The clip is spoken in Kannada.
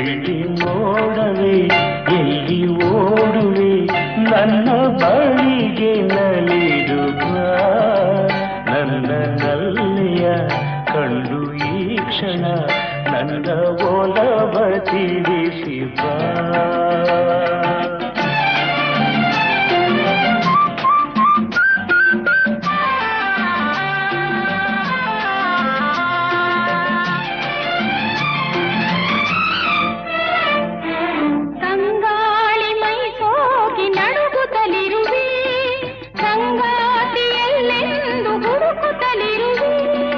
ಬೆಳ್ಳಿ ಮೋಡವೇ ಎಲ್ಲಿ ಓಡುವೆ ನನ್ನ ಬಳಿಗೆ ನಲಿದು ಬಾ ನನ್ನ ನಲ್ಲೆಯ ಕಂಡು ಈ ಕ್ಷಣ ನನ್ನ ಒಲವ ತಿಳಿದು